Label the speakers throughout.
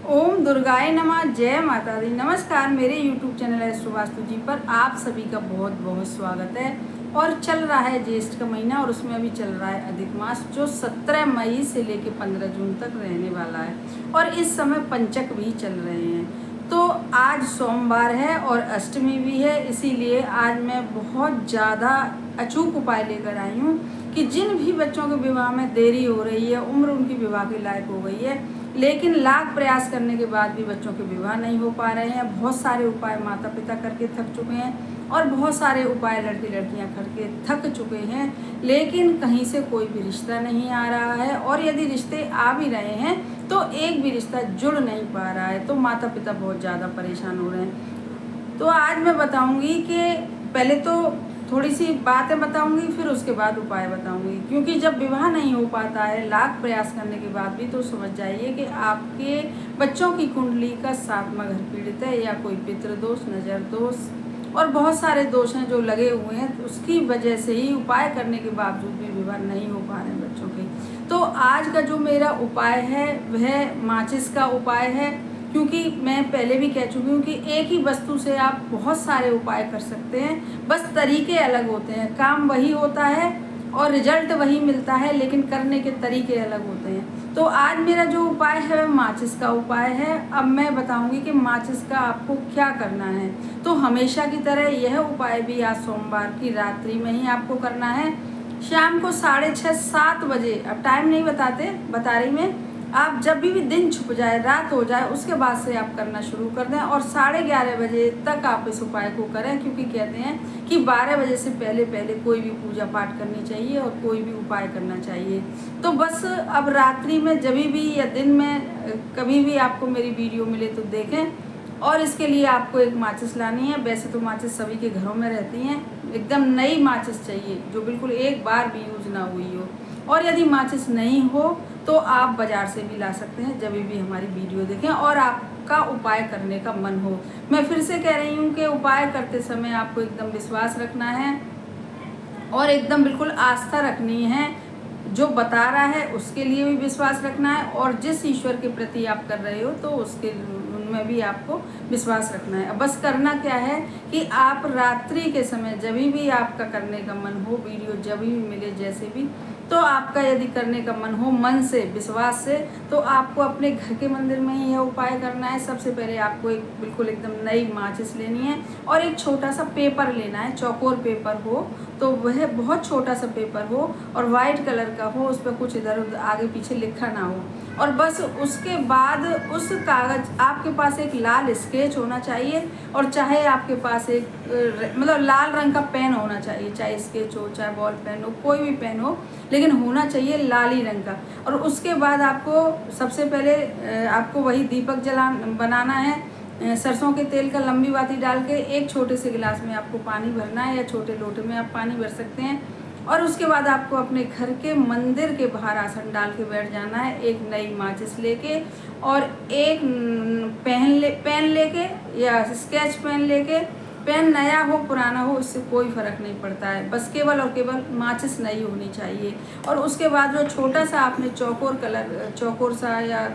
Speaker 1: ओम दुर्गाय नमः। जय माता दी। नमस्कार, मेरे यूट्यूब चैनल एस्ट्रो वास्तु जी पर आप सभी का बहुत बहुत स्वागत है। और चल रहा है ज्येष्ठ का महीना और उसमें अभी चल रहा है अधिक मास, जो 17 मई से लेकर 15 जून तक रहने वाला है। और इस समय पंचक भी चल रहे हैं। तो आज सोमवार है और अष्टमी भी है, इसीलिए आज मैं बहुत ज़्यादा अचूक उपाय लेकर आई हूँ कि जिन भी बच्चों के विवाह में देरी हो रही है, उम्र उनकी विवाह के लायक हो गई है, लेकिन लाख प्रयास करने के बाद भी बच्चों के विवाह नहीं हो पा रहे हैं। बहुत सारे उपाय माता पिता करके थक चुके हैं और बहुत सारे उपाय लड़के लड़कियां करके थक चुके हैं, लेकिन कहीं से कोई भी रिश्ता नहीं आ रहा है। और यदि रिश्ते आ भी रहे हैं तो एक भी रिश्ता जुड़ नहीं पा रहा है, तो माता पिता बहुत ज़्यादा परेशान हो रहे हैं। तो आज मैं बताऊंगी कि पहले तो थोड़ी सी बातें बताऊंगी, फिर उसके बाद उपाय बताऊंगी। क्योंकि जब विवाह नहीं हो पाता है लाख प्रयास करने के बाद भी, तो समझ जाइए कि आपके बच्चों की कुंडली का 7वां घर पीड़ित है, या कोई पितृदोष, नजर दोष और बहुत सारे दोष हैं जो लगे हुए हैं। उसकी वजह से ही उपाय करने के बावजूद भी विवाह नहीं हो पा रहे हैं बच्चों के। तो आज का जो मेरा उपाय है वह माचिस का उपाय है। क्योंकि मैं पहले भी कह चुकी हूँ कि एक ही वस्तु से आप बहुत सारे उपाय कर सकते हैं, बस तरीके अलग होते हैं। काम वही होता है और रिजल्ट वही मिलता है, लेकिन करने के तरीके अलग होते हैं। तो आज मेरा जो उपाय है वह माचिस का उपाय है। अब मैं बताऊंगी कि माचिस का आपको क्या करना है। तो हमेशा की तरह यह उपाय भी आज सोमवार की रात्रि में ही आपको करना है। शाम को 6:30-7 बजे, अब टाइम नहीं बता रही मैं, आप जब भी दिन छुप जाए, रात हो जाए, उसके बाद से आप करना शुरू कर दें और 11:30 बजे तक आप इस उपाय को करें। क्योंकि कहते हैं कि 12 बजे से पहले पहले कोई भी पूजा पाठ करनी चाहिए और कोई भी उपाय करना चाहिए। तो बस अब रात्रि में जब भी या दिन में कभी भी आपको मेरी वीडियो मिले तो देखें। और इसके लिए आपको एक माचिस लानी है। वैसे तो माचिस सभी के घरों में रहती हैं, एकदम नई माचिस चाहिए जो बिल्कुल एक बार भी यूज ना हुई हो। और यदि माचिस नहीं हो तो आप बाजार से भी ला सकते हैं, जब भी हमारी वीडियो देखें और आपका उपाय करने का मन हो। मैं फिर से कह रही हूँ कि उपाय करते समय आपको एकदम विश्वास रखना है और एकदम बिल्कुल आस्था रखनी है। जो बता रहा है उसके लिए भी विश्वास रखना है, और जिस ईश्वर के प्रति आप कर रहे हो तो उसके उनमें भी आपको विश्वास रखना है। बस करना क्या है कि आप रात्रि के समय जब भी आपका करने का मन हो, वीडियो जब भी मिले जैसे भी, तो आपका यदि करने का मन हो मन से, विश्वास से, तो आपको अपने घर के मंदिर में ही यह उपाय करना है। सबसे पहले आपको एक बिल्कुल एकदम नई माचिस लेनी है और एक छोटा सा पेपर लेना है। चौकोर पेपर हो तो वह बहुत छोटा सा पेपर हो और वाइट कलर का हो, उस पर कुछ इधर उधर आगे पीछे लिखा ना हो। और बस उसके बाद उस कागज, आपके पास एक लाल स्केच होना चाहिए, और चाहे आपके पास एक मतलब लाल रंग का पेन होना चाहिए, चाहे स्केच हो चाहे बॉल पेन हो, कोई भी पेन हो, लेकिन होना चाहिए लाल ही रंग का। और उसके बाद आपको सबसे पहले आपको वही दीपक बनाना है। सरसों के तेल का लंबी बाती डाल के एक छोटे से गिलास में आपको पानी भरना है, या छोटे लोटे में आप पानी भर सकते हैं। और उसके बाद आपको अपने घर के मंदिर के बाहर आसन डाल के बैठ जाना है, एक नई माचिस लेके और एक पेन लेके या स्केच पेन लेके। पेन नया हो पुराना हो इससे कोई फ़र्क नहीं पड़ता है, बस केवल और केवल माचिस नई होनी चाहिए। और उसके बाद जो छोटा सा आपने चौकोर सा या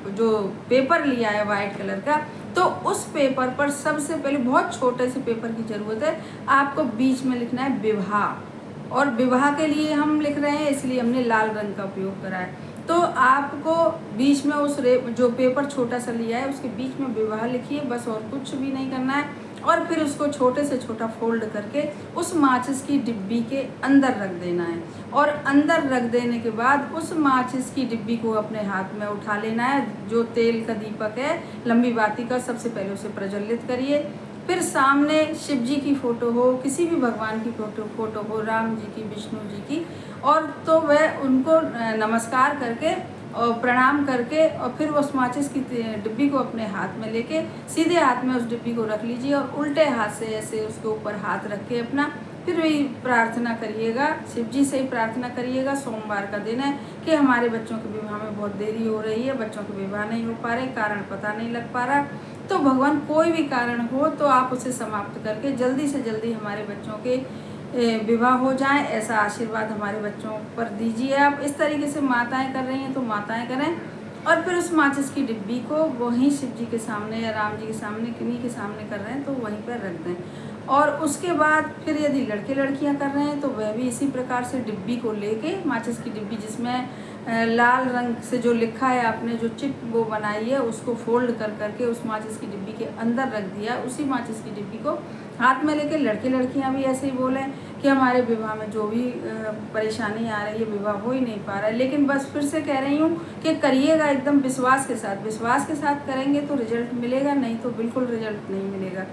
Speaker 1: जो पेपर लिया है वाइट कलर का, तो उस पेपर पर सबसे पहले, बहुत छोटे से पेपर की ज़रूरत है, आपको बीच में लिखना है विवाह। और विवाह के लिए हम लिख रहे हैं इसलिए हमने लाल रंग का उपयोग करा है। तो आपको बीच में जो पेपर छोटा सा लिया है उसके बीच में विवाह लिखिए, बस और कुछ भी नहीं करना है। और फिर उसको छोटे से छोटा फोल्ड करके उस माचिस की डिब्बी के अंदर रख देना है। और अंदर रख देने के बाद उस माचिस की डिब्बी को अपने हाथ में उठा लेना है। जो तेल का दीपक है लंबी बाती का, सबसे पहले उसे प्रज्वलित करिए। फिर सामने शिव जी की फ़ोटो हो, किसी भी भगवान की फ़ोटो हो, राम जी की, विष्णु जी की, और तो वह उनको नमस्कार करके और प्रणाम करके, और फिर उस माचिस की डिब्बी को अपने हाथ में लेके सीधे हाथ में उस डिब्बी को रख लीजिए और उल्टे हाथ से ऐसे उसके ऊपर हाथ रख के अपना फिर वही प्रार्थना करिएगा, शिव जी से ही प्रार्थना करिएगा। सोमवार का दिन है कि हमारे बच्चों के विवाह में बहुत देरी हो रही है, बच्चों के विवाह नहीं हो पा रहे, कारण पता नहीं लग पा रहा। तो भगवान कोई भी कारण हो तो आप उसे समाप्त करके जल्दी से जल्दी हमारे बच्चों के विवाह हो जाए, ऐसा आशीर्वाद हमारे बच्चों पर दीजिए। आप इस तरीके से माताएं कर रही हैं तो माताएं करें। और फिर उस माचिस की डिब्बी को वहीं शिव जी के सामने या राम जी के सामने, किन्हीं के सामने कर रहे हैं तो वहीं पर रख दें। और उसके बाद फिर यदि लड़के लड़कियां कर रहे हैं तो वह भी इसी प्रकार से डिब्बी को लेके, माचिस की डिब्बी जिसमें लाल रंग से जो लिखा है आपने जो चिप वो बनाई है, उसको फोल्ड कर करके उस माचिस की डिब्बी के अंदर रख दिया। उसी माचिस की डिब्बी को हाथ में लेके लड़के लड़कियां भी ऐसे ही बोलें कि हमारे विवाह में जो भी परेशानी आ रही है, विवाह हो ही नहीं पा रहा है, लेकिन बस फिर से कह रही हूँ कि करिएगा एकदम विश्वास के साथ। विश्वास के साथ करेंगे तो रिजल्ट मिलेगा, नहीं तो बिल्कुल रिजल्ट नहीं मिलेगा।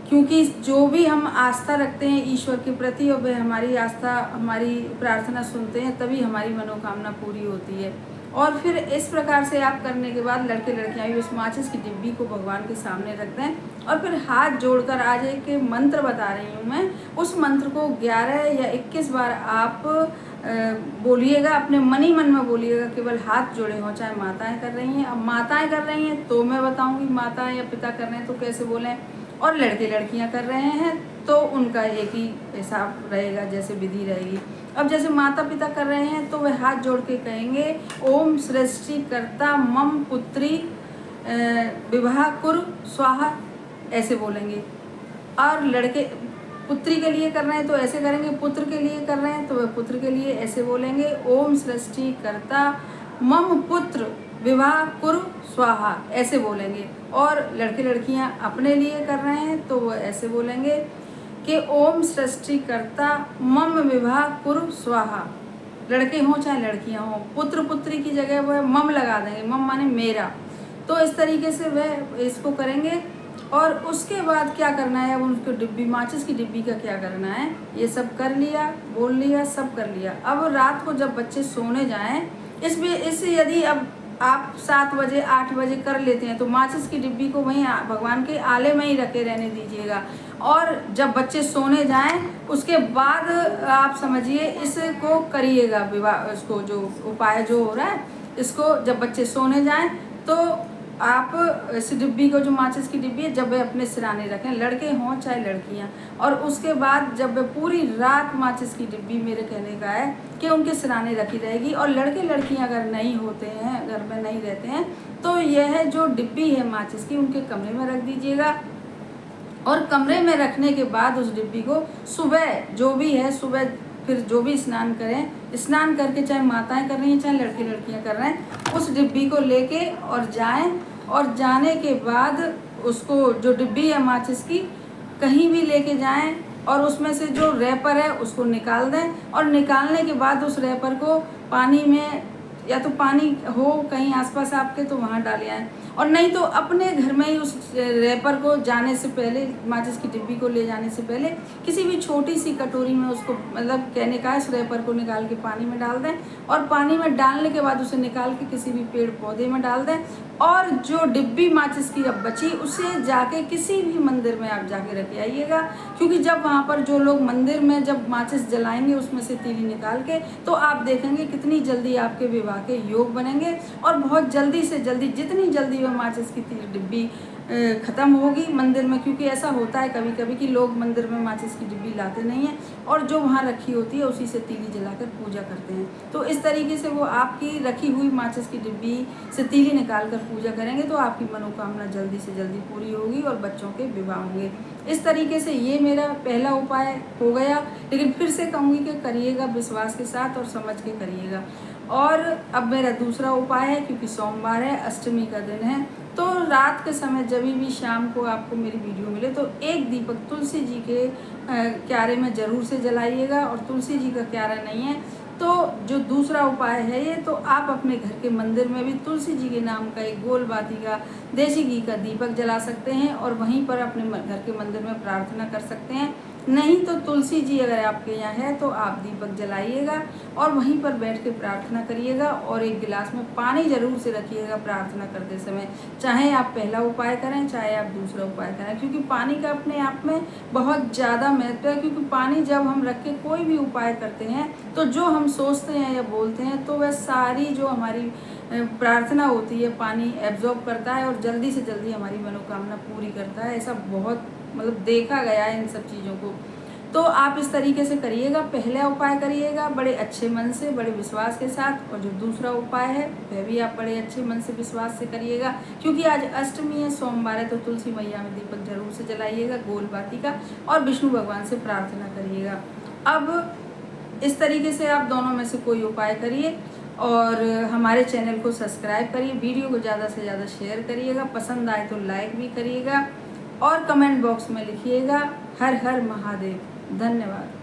Speaker 1: क्योंकि जो भी हम आस्था रखते हैं ईश्वर के प्रति और वे हमारी आस्था, हमारी प्रार्थना सुनते हैं, तभी हमारी मनोकामना पूरी होती है। और फिर इस प्रकार से आप करने के बाद लड़के लड़कियां भी उस माचिस की डिब्बी को भगवान के सामने रख दें और फिर हाथ जोड़कर, आज एक मंत्र बता रही हूँ मैं, उस मंत्र को 11 या 21 बार आप बोलिएगा, अपने मन ही मन में बोलिएगा, केवल हाथ जोड़े हों। चाहे माताएं कर रही हैं, अब माताएं कर रही हैं तो मैं बताऊंगी माताएं या पिता कर रहे हैं तो कैसे बोलें, और लड़के लड़कियां कर रहे हैं तो उनका एक ही हिसाब रहेगा, जैसे विधि रहेगी। अब जैसे माता पिता कर रहे हैं तो वह हाथ जोड़ के कहेंगे, ओम सृष्टिकर्ता मम पुत्री विवाह कुरु स्वाहा, ऐसे बोलेंगे। और लड़के पुत्री के लिए कर रहे हैं तो ऐसे करेंगे, पुत्र के लिए कर रहे हैं तो वह पुत्र के लिए ऐसे बोलेंगे, ओम सृष्टिकर्ता मम पुत्र विवाह कुरु स्वाहा, ऐसे बोलेंगे। और लड़के लड़कियां अपने लिए कर रहे हैं तो वो ऐसे बोलेंगे कि ओम सृष्टिकर्ता मम विवाह कुरु स्वाहा। लड़के हों चाहे लड़कियां हों, पुत्र पुत्री की जगह वह मम लगा देंगे, मम माने मेरा। तो इस तरीके से वह इसको करेंगे। और उसके बाद क्या करना है, अब उनको डिब्बी, माचिस की डिब्बी का क्या करना है, ये सब कर लिया, बोल लिया, सब कर लिया। अब रात को जब बच्चे सोने जाएं, इससे यदि अब आप 7 बजे 8 बजे कर लेते हैं तो माचिस की डिब्बी को वहीं भगवान के आले में ही रखे रहने दीजिएगा। और जब बच्चे सोने जाएं उसके बाद आप समझिए इसको करिएगा, विवाह, इसको जो उपाय जो हो रहा है, इसको जब बच्चे सोने जाएं तो आप इस डिब्बी को, जो माचिस की डिब्बी है, जब वे अपने सिराने रखें, लड़के हों चाहे लड़कियां। और उसके बाद जब वे पूरी रात माचिस की डिब्बी, मेरे कहने का है कि उनके सिराने रखी रहेगी। और लड़के लड़कियां अगर नहीं होते हैं, घर में नहीं रहते हैं, तो यह जो डिब्बी है माचिस की, उनके कमरे में रख दीजिएगा। और कमरे में रखने के बाद उस डिब्बी को सुबह, जो भी है सुबह, फिर जो भी स्नान करें, स्नान करके, चाहे माताएं कर रही हैं चाहे लड़के लड़कियां कर रहे हैं, उस डिब्बी को लेके और जाएं। और जाने के बाद उसको, जो डिब्बी है माचिस की, कहीं भी लेके जाएं और उसमें से जो रैपर है उसको निकाल दें। और निकालने के बाद उस रैपर को पानी में, या तो पानी हो कहीं आसपास आपके तो वहाँ डाले आएँ, और नहीं तो अपने घर में ही उस रैपर को जाने से पहले, माचिस की डिब्बी को ले जाने से पहले, किसी भी छोटी सी कटोरी में उसको, मतलब कहने का है, उस रैपर को निकाल के पानी में डाल दें। और पानी में डालने के बाद उसे निकाल के किसी भी पेड़ पौधे में डाल दें। और जो डिब्बी माचिस की अब बची, उसे जाके किसी भी मंदिर में आप जाके रख आइएगा। क्योंकि जब वहाँ पर जो लोग मंदिर में जब माचिस जलाएंगे उसमें से तीली निकाल के, तो आप देखेंगे कितनी जल्दी आपके विवाह के योग बनेंगे। और बहुत जल्दी से जल्दी, जितनी जल्दी वह माचिस की डिब्बी ख़त्म होगी मंदिर में, क्योंकि ऐसा होता है कभी कभी कि लोग मंदिर में माचिस की डिब्बी लाते नहीं हैं और जो वहाँ रखी होती है उसी से तीली जलाकर पूजा करते हैं। तो इस तरीके से वो आपकी रखी हुई माचिस की डिब्बी से तीली निकाल कर पूजा करेंगे तो आपकी मनोकामना जल्दी से जल्दी पूरी होगी और बच्चों के विवाह होंगे। इस तरीके से ये मेरा पहला उपाय हो गया। लेकिन फिर से कहूँगी कि करिएगा विश्वास के साथ और समझ के करिएगा। और अब मेरा दूसरा उपाय है, क्योंकि सोमवार है, अष्टमी का दिन है, तो रात के समय जब भी शाम को आपको मेरी वीडियो मिले तो एक दीपक तुलसी जी के क्यारे में ज़रूर से जलाइएगा। और तुलसी जी का क्यारा नहीं है तो जो दूसरा उपाय है ये, तो आप अपने घर के मंदिर में भी तुलसी जी के नाम का एक गोल बाती का देसी घी का दीपक जला सकते हैं और वहीं पर अपने घर के मंदिर में प्रार्थना कर सकते हैं। नहीं तो तुलसी जी अगर आपके यहाँ है तो आप दीपक जलाइएगा और वहीं पर बैठ के प्रार्थना करिएगा। और एक गिलास में पानी ज़रूर से रखिएगा प्रार्थना करते समय, चाहे आप पहला उपाय करें चाहे आप दूसरा उपाय करें, क्योंकि पानी का अपने आप में बहुत ज़्यादा महत्व है। क्योंकि पानी जब हम रख के कोई भी उपाय करते हैं तो जो हम सोचते हैं या बोलते हैं तो वह सारी जो हमारी प्रार्थना होती है पानी एब्जॉर्ब करता है और जल्दी से जल्दी हमारी मनोकामना पूरी करता है। ऐसा बहुत मतलब देखा गया है इन सब चीज़ों को। तो आप इस तरीके से करिएगा। पहला उपाय करिएगा बड़े अच्छे मन से, बड़े विश्वास के साथ, और जो दूसरा उपाय है वह भी आप बड़े अच्छे मन से, विश्वास से करिएगा। क्योंकि आज अष्टमी है, सोमवार है, तो तुलसी मैया में दीपक जरूर से जलाइएगा गोल बाती का, और विष्णु भगवान से प्रार्थना करिएगा। अब इस तरीके से आप दोनों में से कोई उपाय करिए, और हमारे चैनल को सब्सक्राइब करिए, वीडियो को ज़्यादा से ज़्यादा शेयर करिएगा, पसंद आए तो लाइक भी करिएगा, और कमेंट बॉक्स में लिखिएगा हर हर महादेव। धन्यवाद।